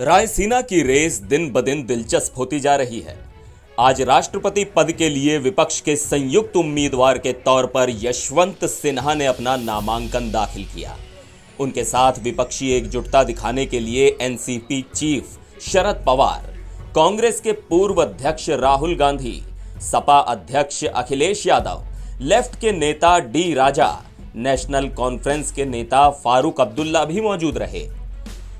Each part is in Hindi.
रायसीना की रेस दिन ब दिन दिलचस्प होती जा रही है। आज राष्ट्रपति पद के लिए विपक्ष के संयुक्त उम्मीदवार के तौर पर यशवंत सिन्हा ने अपना नामांकन दाखिल किया। उनके साथ विपक्षी एकजुटता दिखाने के लिए एनसीपी चीफ शरद पवार, कांग्रेस के पूर्व अध्यक्ष राहुल गांधी, सपा अध्यक्ष अखिलेश यादव, लेफ्ट के नेता डी राजा, नेशनल कॉन्फ्रेंस के नेता फारूक अब्दुल्ला भी मौजूद रहे।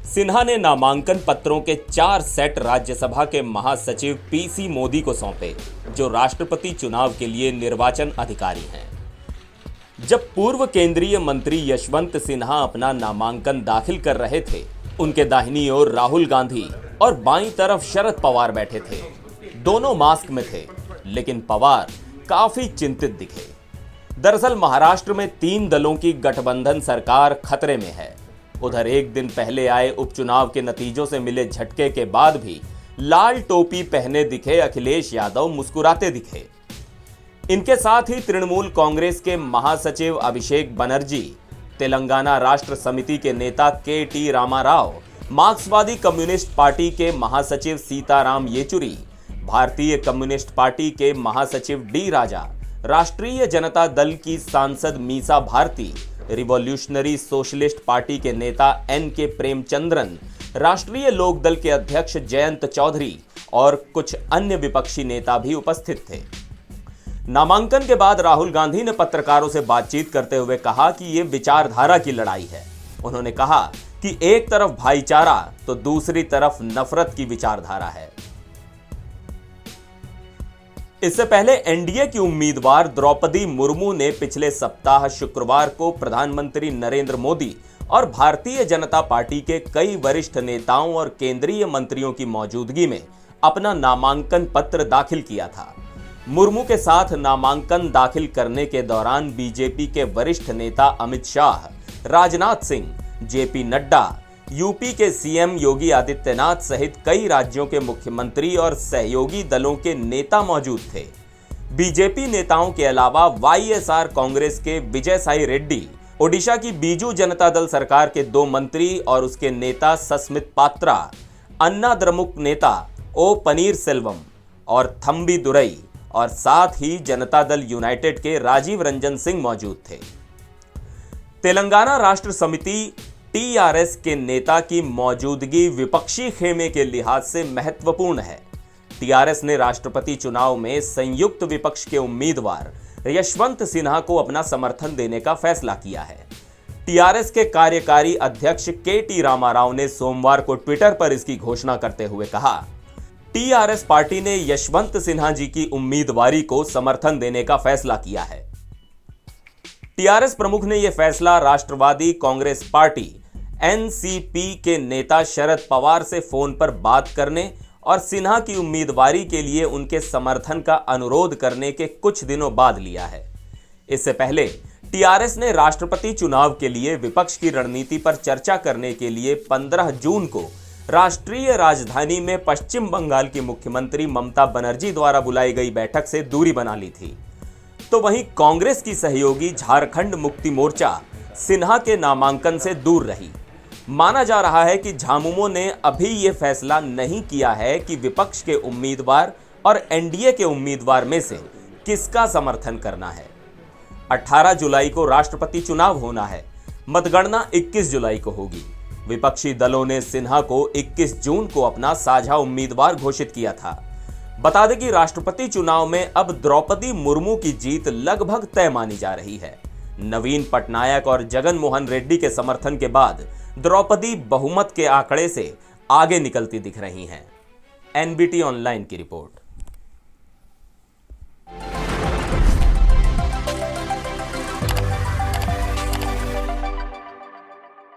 सिन्हा ने नामांकन पत्रों के 4 सेट राज्यसभा के महासचिव पीसी मोदी को सौंपे, जो राष्ट्रपति चुनाव के लिए निर्वाचन अधिकारी हैं। जब पूर्व केंद्रीय मंत्री यशवंत सिन्हा अपना नामांकन दाखिल कर रहे थे, उनके दाहिनी ओर राहुल गांधी और बाईं तरफ शरद पवार बैठे थे। दोनों मास्क में थे, लेकिन पवार काफी चिंतित दिखे। दरअसल महाराष्ट्र में 3 दलों की गठबंधन सरकार खतरे में है। उधर एक दिन पहले आए उपचुनाव के नतीजों से मिले झटके के बाद भी लाल टोपी पहने दिखे अखिलेश यादव मुस्कुराते दिखे। इनके साथ ही तृणमूल कांग्रेस के महासचिव अभिषेक बनर्जी, तेलंगाना राष्ट्र समिति के नेता के.टी. रामाराव, मार्क्सवादी कम्युनिस्ट पार्टी के महासचिव सीताराम येचुरी, भारतीय कम्युनिस्ट पार्टी के महासचिव डी राजा, राष्ट्रीय जनता दल की सांसद Misa Bharti, revolutionary socialist party के नेता एन.के. प्रेमचंद्रन, राष्ट्रीय लोकदल के अध्यक्ष जयंत चौधरी और कुछ अन्य विपक्षी नेता भी उपस्थित थे। नामांकन के बाद राहुल गांधी ने पत्रकारों से बातचीत करते हुए कहा कि यह विचारधारा की लड़ाई है। उन्होंने कहा कि एक तरफ भाईचारा तो दूसरी तरफ नफरत की विचारधारा है। इससे पहले एनडीए की उम्मीदवार द्रौपदी मुर्मू ने पिछले सप्ताह शुक्रवार को प्रधानमंत्री नरेंद्र मोदी और भारतीय जनता पार्टी के कई वरिष्ठ नेताओं और केंद्रीय मंत्रियों की मौजूदगी में अपना नामांकन पत्र दाखिल किया था। मुर्मू के साथ नामांकन दाखिल करने के दौरान बीजेपी के वरिष्ठ नेता अमित शाह, राजनाथ सिंह, जेपी नड्डा, यूपी के सीएम योगी आदित्यनाथ सहित कई राज्यों के मुख्यमंत्री और सहयोगी दलों के नेता मौजूद थे। बीजेपी नेताओं के अलावा वाईएसआर कांग्रेस के विजय साई रेड्डी, ओडिशा की बीजू जनता दल सरकार के 2 मंत्री और उसके नेता सस्मित पात्रा, अन्ना द्रमुक नेता ओ पनीर सेल्वम और थंबी दुरई और साथ ही जनता दल यूनाइटेड के राजीव रंजन सिंह मौजूद थे। तेलंगाना राष्ट्र समिति टीआरएस के नेता की मौजूदगी विपक्षी खेमे के लिहाज से महत्वपूर्ण है। टीआरएस ने राष्ट्रपति चुनाव में संयुक्त विपक्ष के उम्मीदवार यशवंत सिन्हा को अपना समर्थन देने का फैसला किया है। टीआरएस के कार्यकारी अध्यक्ष के.टी. रामाराव ने सोमवार को ट्विटर पर इसकी घोषणा करते हुए कहा, टीआरएस पार्टी ने यशवंत सिन्हा जी की उम्मीदवारी को समर्थन देने का फैसला किया है। टीआरएस प्रमुख ने यह फैसला राष्ट्रवादी कांग्रेस पार्टी एनसीपी के नेता शरद पवार से फोन पर बात करने और सिन्हा की उम्मीदवारी के लिए उनके समर्थन का अनुरोध करने के कुछ दिनों बाद लिया है। इससे पहले टीआरएस ने राष्ट्रपति चुनाव के लिए विपक्ष की रणनीति पर चर्चा करने के लिए 15 जून को राष्ट्रीय राजधानी में पश्चिम बंगाल की मुख्यमंत्री ममता बनर्जी द्वारा बुलाई गई बैठक से दूरी बना ली थी। तो वहीं कांग्रेस की सहयोगी झारखंड मुक्ति मोर्चा सिन्हा के नामांकन से दूर रही। माना जा रहा है कि झामुमो ने अभी यह फैसला नहीं किया है कि विपक्ष के उम्मीदवार और एनडीए के उम्मीदवार में से किसका समर्थन करना है। 18 जुलाई को राष्ट्रपति चुनाव होना है। मतगणना 21 जुलाई को होगी। विपक्षी दलों ने सिन्हा को 21 जून को अपना साझा उम्मीदवार घोषित किया था। बता दें कि राष्ट्रपति चुनाव में अब द्रौपदी मुर्मू की जीत लगभग तय मानी जा रही है। नवीन पटनायक और जगन मोहन रेड्डी के समर्थन के बाद द्रौपदी बहुमत के आंकड़े से आगे निकलती दिख रही हैं। एनबीटी ऑनलाइन की रिपोर्ट।